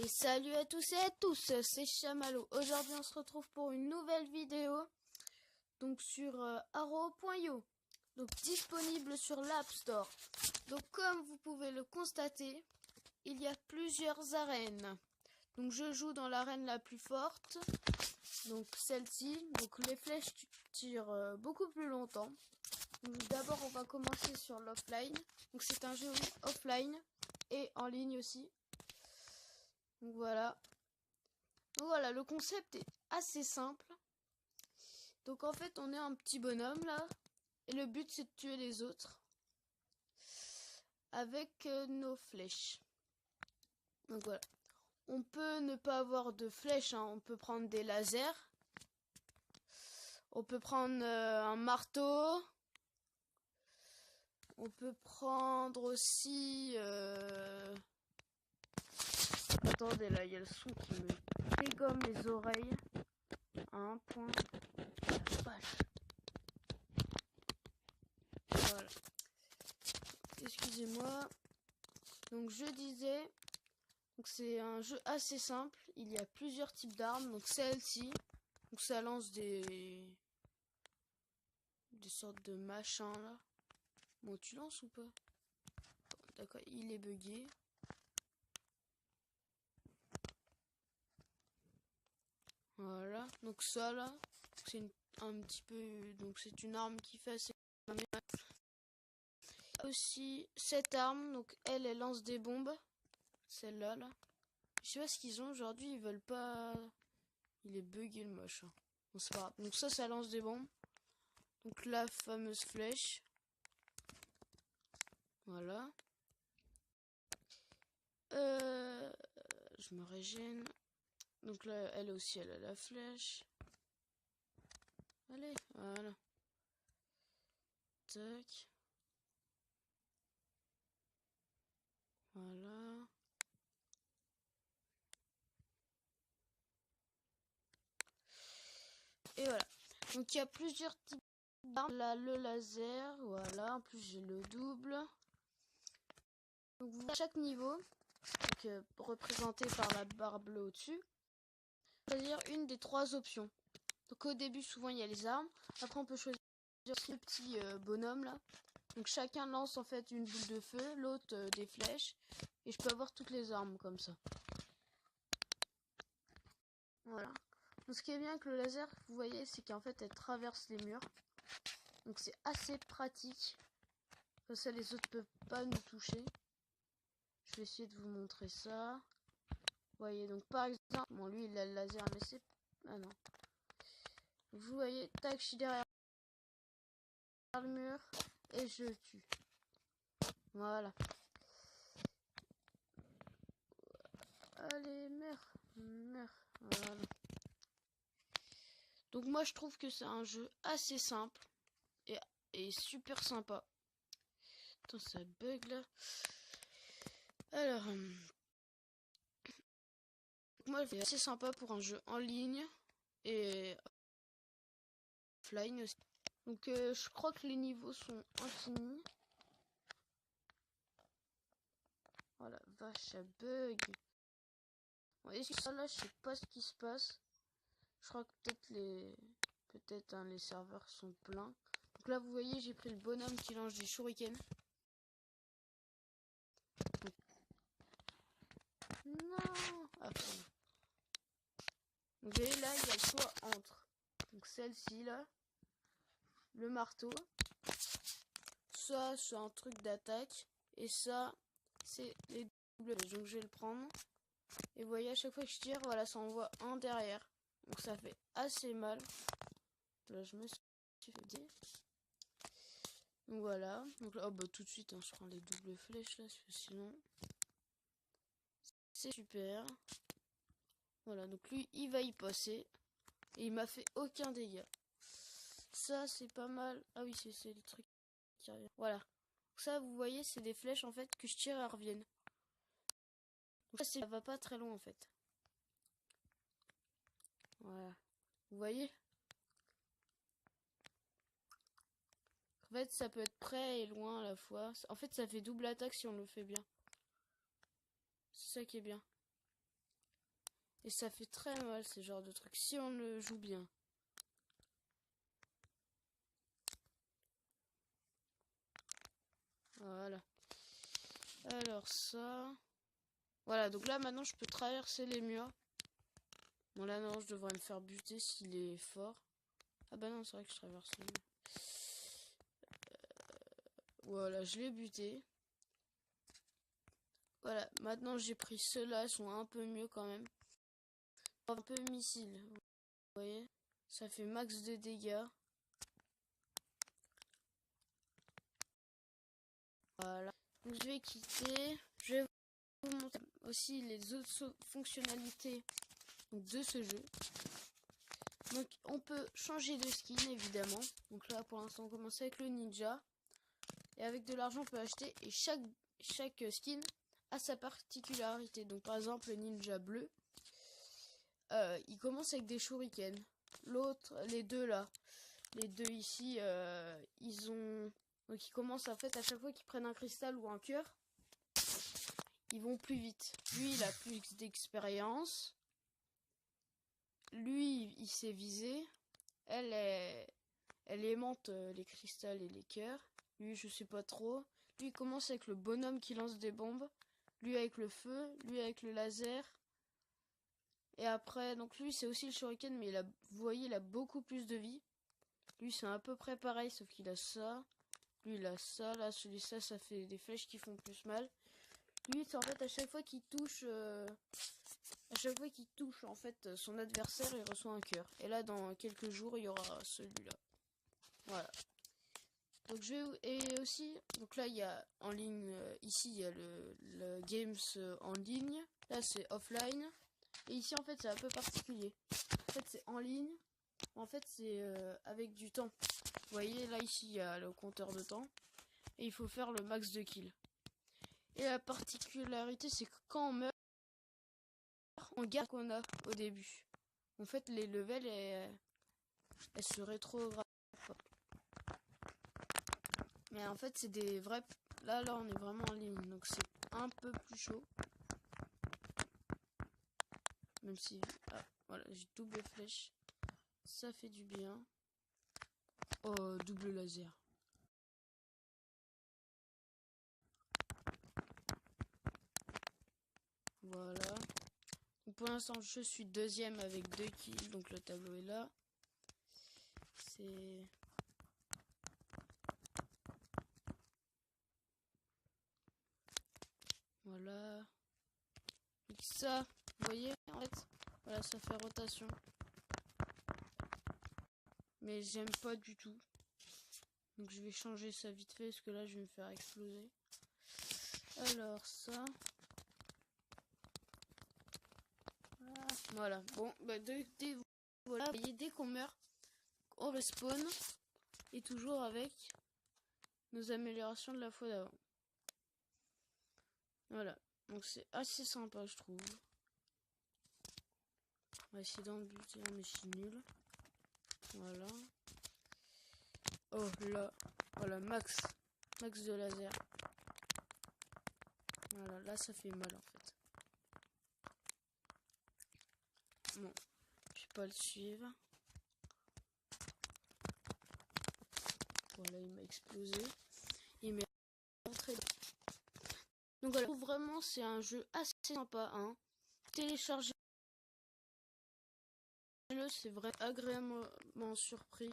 Salut à tous et à tous, c'est Chamallow. Aujourd'hui on se retrouve pour une nouvelle vidéo donc sur Haro.io, donc disponible sur l'App Store. Donc comme vous pouvez le constater, il y a plusieurs arènes. Donc je joue dans l'arène la plus forte, donc celle-ci. Donc les flèches tirent beaucoup plus longtemps. D'abord on va commencer sur l'offline. Donc c'est un jeu offline et en ligne aussi. Donc voilà. Le concept est assez simple. Donc en fait on est un petit bonhomme là. Et le but c'est de tuer les autres. Avec nos flèches. Donc voilà. On peut ne pas avoir de flèches, hein. On peut prendre des lasers. On peut prendre un marteau. On peut prendre aussi... Attendez là, il y a le son qui me dégomme les oreilles. À un point. La vache. Voilà. Excusez-moi. Donc je disais, donc c'est un jeu assez simple. Il y a plusieurs types d'armes. Donc celle-ci, donc ça lance des sortes de machins là. Bon, tu lances ou pas? Bon, d'accord, il est bugué. Voilà. Donc ça là, c'est un petit peu, donc c'est une arme qui fait assez mal. Aussi cette arme, donc elle lance des bombes. Celle-là là. Je sais pas ce qu'ils ont aujourd'hui, ils veulent pas. Il est bugué le machin. Bon, c'est pas grave. Donc ça lance des bombes. Donc la fameuse flèche. Voilà. Je me régène. Donc là, elle aussi, elle a la flèche. Allez, voilà. Tac. Voilà. Et voilà. Donc il y a plusieurs types d'armes. Là, le laser. Voilà. En plus, j'ai le double. Donc vous voyez chaque niveau, donc, représenté par la barre bleue au-dessus, c'est-à-dire une des trois options. Donc au début, souvent, il y a les armes. Après, on peut choisir le petit bonhomme là. Donc chacun lance en fait une boule de feu, l'autre des flèches. Et je peux avoir toutes les armes comme ça. Voilà. Donc ce qui est bien avec le laser, vous voyez, c'est qu'en fait, elle traverse les murs. Donc c'est assez pratique. Comme ça, les autres peuvent pas nous toucher. Je vais essayer de vous montrer ça. Vous voyez, donc par exemple, bon lui il a le laser, mais c'est... Ah non. Vous voyez, tac, je suis derrière le mur et je tue. Voilà. Allez, meurs, meurs. Voilà. Donc moi je trouve que c'est un jeu assez simple et super sympa. Attends, ça bug là. Alors, moi c'est assez sympa pour un jeu en ligne et offline aussi. Donc je crois que les niveaux sont infinis. Voilà, vache, ça bug. Bon, et ça là, je sais pas ce qui se passe. Je crois que peut-être les serveurs sont pleins. Donc là, vous voyez, j'ai pris le bonhomme qui lance des shurikens. Non. Ah, vous voyez là, il y a le choix entre donc celle-ci là, le marteau. Ça, c'est un truc d'attaque. Et ça, c'est les doubles. Donc je vais le prendre. Et vous voyez, à chaque fois que je tire, voilà, ça envoie un derrière. Donc ça fait assez mal. Là, je me suis fait dire. Donc voilà. Donc là, oh, bah, tout de suite, hein, je prends les doubles flèches là, parce que sinon, c'est super. Voilà, donc lui, il va y passer. Et il m'a fait aucun dégât. Ça, c'est pas mal. Ah oui, c'est les trucs qui reviennent. Voilà. Ça, vous voyez, c'est des flèches en fait que je tire et elles reviennent. Donc ça va pas très loin en fait. Voilà. Vous voyez? En fait, ça peut être près et loin à la fois. En fait, ça fait double attaque si on le fait bien. C'est ça qui est bien. Et ça fait très mal ce genre de truc si on le joue bien. Voilà. Alors ça... Voilà, donc là maintenant je peux traverser les murs. Bon là non, je devrais me faire buter s'il est fort. Ah bah non, c'est vrai que je traverse les murs. Voilà, je l'ai buté. Voilà, maintenant j'ai pris ceux-là, ils sont un peu mieux quand même. Un peu missile, vous voyez. Ça fait max de dégâts. Voilà. Donc je vais quitter. Je vais vous montrer aussi les autres fonctionnalités de ce jeu. Donc on peut changer de skin évidemment. Donc là pour l'instant on commence avec le ninja. Et avec de l'argent on peut acheter. Et chaque skin a sa particularité. Donc par exemple le ninja bleu. Il commence avec des shurikens. L'autre, les deux là. Les deux ici, ils ont... Donc ils commencent en fait à chaque fois qu'ils prennent un cristal ou un cœur. Ils vont plus vite. Lui il a plus d'expérience. Lui il sait viser. Elle aimante les cristals et les cœurs. Lui je sais pas trop. Lui il commence avec le bonhomme qui lance des bombes. Lui avec le feu. Lui avec le laser. Et après, donc lui c'est aussi le shuriken, mais vous voyez il a beaucoup plus de vie. Lui c'est à peu près pareil, sauf qu'il a ça. Lui il a ça, là celui-là ça fait des flèches qui font plus mal. Lui c'est en fait à chaque fois qu'il touche en fait son adversaire, il reçoit un cœur. Et là dans quelques jours il y aura celui-là. Voilà. Donc et aussi, donc là il y a en ligne, ici il y a le games en ligne. Là c'est offline. Et ici en fait c'est un peu particulier. En fait c'est en ligne. En fait c'est avec du temps. Vous voyez là ici il y a le compteur de temps. Et il faut faire le max de kills. Et la particularité c'est que quand on meurt, on garde ce qu'on a au début. En fait les levels elles se rétrogradent. Mais en fait c'est des vrais... Là on est vraiment en ligne. Donc c'est un peu plus chaud. Même si... Ah, voilà, j'ai double flèche. Ça fait du bien. Oh, double laser. Voilà. Donc pour l'instant, je suis deuxième avec 2 kills. Donc le tableau est là. C'est... Voilà. Et ça, vous voyez, en fait, voilà, ça fait rotation. Mais j'aime pas du tout. Donc je vais changer ça vite fait, parce que là, je vais me faire exploser. Alors, ça... Voilà. Bon, bah, voilà, vous voyez, dès qu'on meurt, on respawn. Et toujours avec nos améliorations de la fois d'avant. Voilà. Donc c'est assez sympa, je trouve. On va essayer d'en buter un, mais je suis nul. Voilà. Oh là. Voilà, max. Max de laser. Voilà, là ça fait mal en fait. Bon, je vais pas le suivre. Voilà, il m'a explosé. Il m'est rentré. Donc voilà, je trouve vraiment c'est un jeu assez sympa, hein. Téléchargez-le, c'est vraiment agréablement surpris.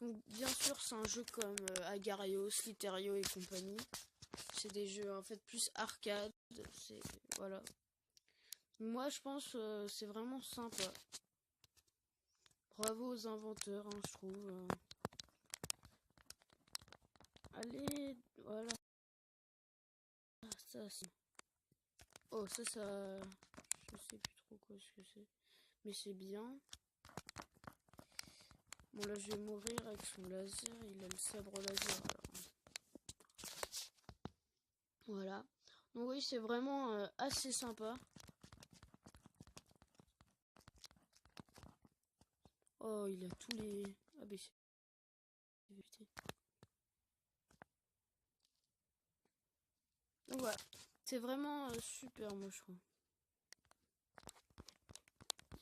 Donc bien sûr c'est un jeu comme Agario, Slither.io et compagnie. C'est des jeux en fait plus arcade. C'est voilà. Moi je pense c'est vraiment sympa. Bravo aux inventeurs, hein, je trouve. Allez, voilà. Ça, oh ça, je sais plus trop quoi ce que c'est, mais c'est bien. Bon là je vais mourir avec son laser. Il a le sabre laser alors. Voilà. Donc oui c'est vraiment assez sympa. Oh il a tous les... Ah ben c'est... Donc voilà. C'est vraiment super moi je trouve.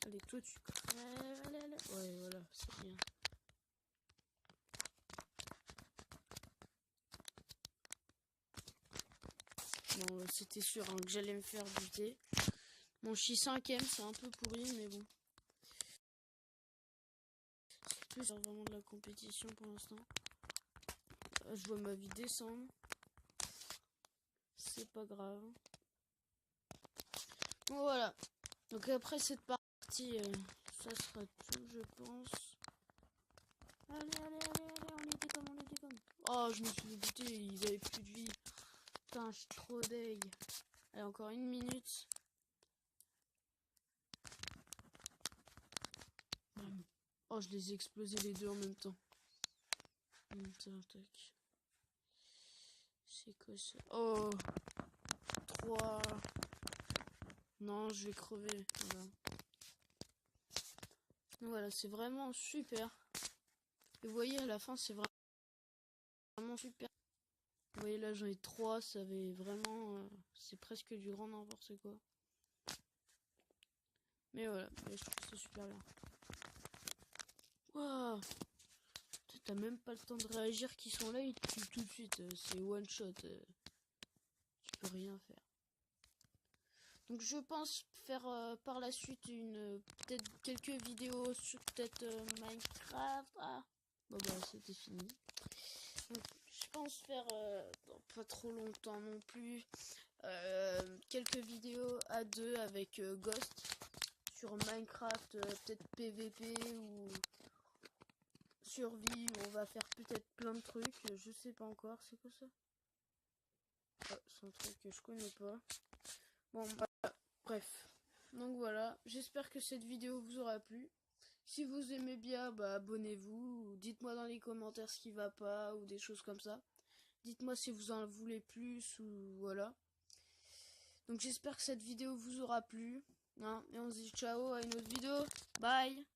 Allez, toi tu crèves. Allez, allez. Ouais, voilà, c'est bien. Bon, c'était sûr hein, que j'allais me faire buter. Bon, je suis 5ème, c'est un peu pourri, mais bon. C'est vraiment de la compétition pour l'instant. Je vois ma vie descendre. C'est pas grave. Bon, voilà. Donc après cette partie, ça sera tout, je pense. Allez, allez, allez, allez, on les dégomme, on les dégomme. Oh, je me suis buté, ils avaient plus de vie. Putain, je suis trop deg. Allez, encore 1 minute. Oh, je les ai explosés les deux en même temps. Tac. C'est quoi ça? Oh, 3. Non, je vais crever. Voilà, voilà, c'est vraiment super. Et vous voyez, à la fin, c'est vraiment super. Vous voyez, là, j'en ai 3. Ça avait vraiment... c'est presque du grand n'importe quoi. Mais voilà, je trouve que c'est super bien. Waouh! T'as même pas le temps de réagir qu'ils sont là, ils te tuent tout de suite. C'est one shot. Tu peux rien faire. Donc je pense faire par la suite peut-être quelques vidéos sur peut-être Minecraft. Ah, bon bah c'était fini. Donc, je pense faire dans pas trop longtemps non plus quelques vidéos à deux avec Ghost sur Minecraft, peut-être PVP ou survie où on va faire peut-être plein de trucs. Je sais pas encore. C'est quoi ça? Oh, c'est un truc que je connais pas. Bon bah, bref. Donc voilà, j'espère que cette vidéo vous aura plu. Si vous aimez bien, bah abonnez-vous. Dites-moi dans les commentaires ce qui va pas ou des choses comme ça. Dites-moi si vous en voulez plus ou voilà. Donc j'espère que cette vidéo vous aura plu. Hein, et on se dit ciao à une autre vidéo. Bye.